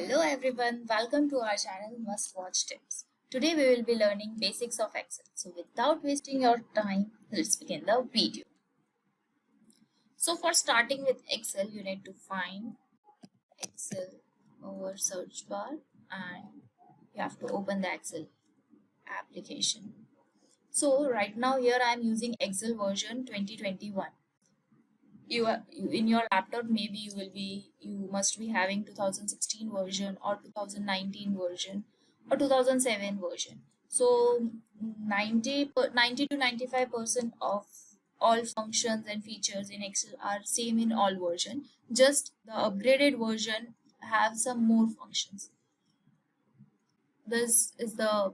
Hello everyone, welcome to our channel Must Watch Tips. Today we will be learning basics of Excel. So without wasting your time, let's begin the video. So for starting with Excel, you need to find Excel over search bar and you have to open the Excel application. So right now here I am using Excel version 2021. In your laptop maybe you must be having 2016 version or 2019 version or 2007 version. So 90 to 95% of all functions and features in Excel are same in all version, just the upgraded version have some more functions. This is the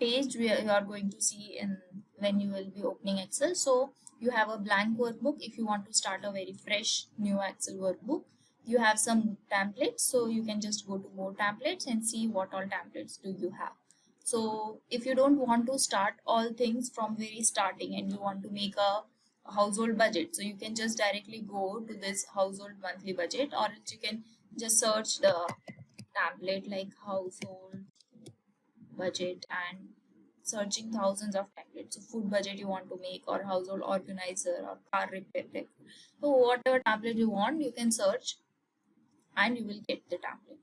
page where you are going to see in when you will be opening Excel. So you have a blank workbook. If you want to start a very fresh new Excel workbook, you have some templates, so you can just go to more templates and see what all templates do you have. So if you don't want to start all things from very starting and you want to make a household budget, so you can just directly go to this household monthly budget, or else you can just search the template like household budget and searching thousands of templates. So food budget you want to make, or household organizer, or car repair tech. So whatever template you want, you can search and you will get the template.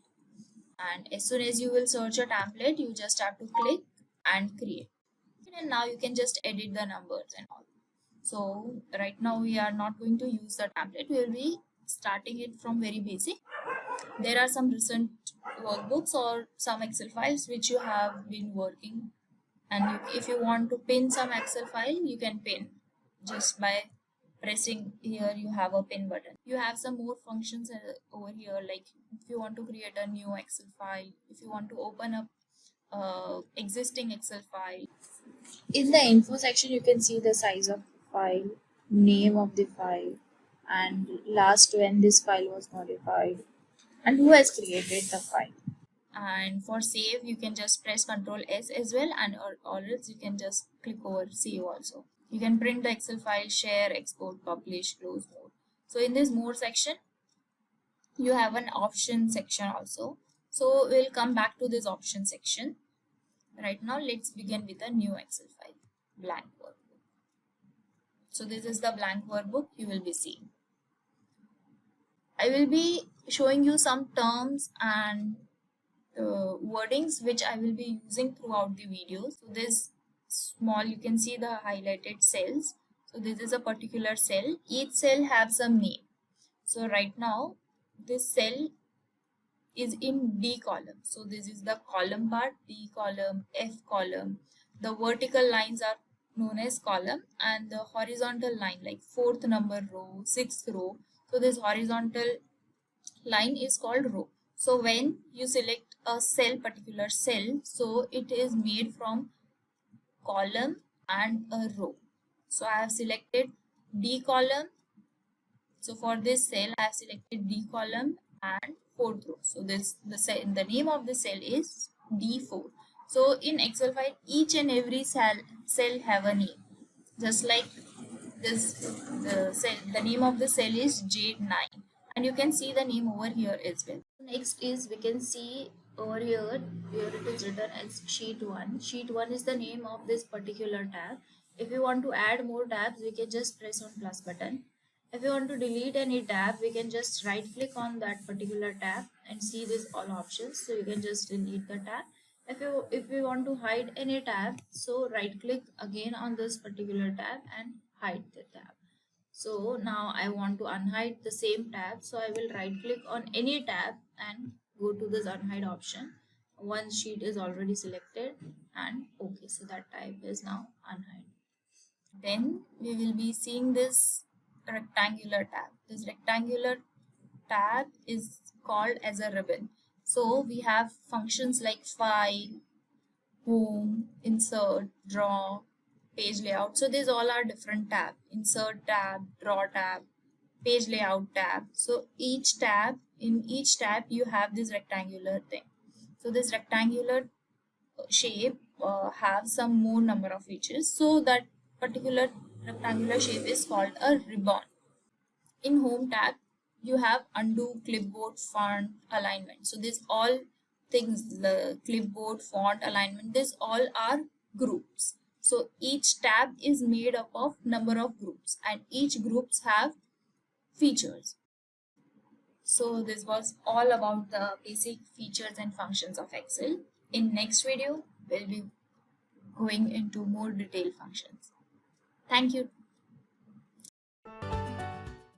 And as soon as you will search a template, you just have to click and create. And now you can just edit the numbers and all. So right now we are not going to use the template. We will be starting it from very basic. There are some recent workbooks or some Excel files which you have been working, and if you want to pin some Excel file, you can pin just by pressing here. You have a pin button. You have some more functions over here, like if you want to create a new Excel file, if you want to open up existing Excel file. In the info section, you can see the size of file, name of the file, and last when this file was modified, and who has created the file. And for save, you can just press Ctrl S as well, and or else you can just click over save also. You can print the Excel file, share, export, publish, close, more. So in this more section, you have an option section also. So we'll come back to this option section. Right now, let's begin with a new Excel file, blank workbook. So this is the blank workbook you will be seeing. I will be showing you some terms and wordings which I will be using throughout the video. So this small, you can see the highlighted cells. So this is a particular cell. Each cell has some name. So right now this cell is in D column. So this is the column part, D column, F column. The vertical lines are known as column, and the horizontal line like fourth number row, sixth row. So this horizontal line is called row. So when you select a cell, particular cell, so it is made from column and a row. So I have selected D column. So for this cell, I have selected D column and fourth row. So the name of the cell is D4. So in Excel file, each and every cell have a name. Just like this, the name of the cell is J9, and you can see the name over here as well. Next is, we can see over here it is written as sheet 1. Sheet 1 is the name of this particular tab. If you want to add more tabs, we can just press on plus button. If you want to delete any tab, we can just right click on that particular tab and see this all options. So you can just delete the tab. If you want to hide any tab, so right click again on this particular tab and hide the tab. So now I want to unhide the same tab, so I will right click on any tab and go to this unhide option. One sheet is already selected, and okay, so that tab is now unhide. Then we will be seeing this rectangular tab. This rectangular tab is called as a ribbon. So we have functions like file, home, insert, draw, page layout. So these all are different tabs. Insert tab, draw tab, page layout tab. So in each tab you have this rectangular thing. So this rectangular shape have some more number of features. So that particular rectangular shape is called a ribbon. In home tab, you have undo, clipboard, font, alignment. So these all things, the clipboard, font, alignment, these all are groups. So each tab is made up of number of groups and each groups have features. So this was all about the basic features and functions of Excel. In next video, we'll be going into more detailed functions. Thank you.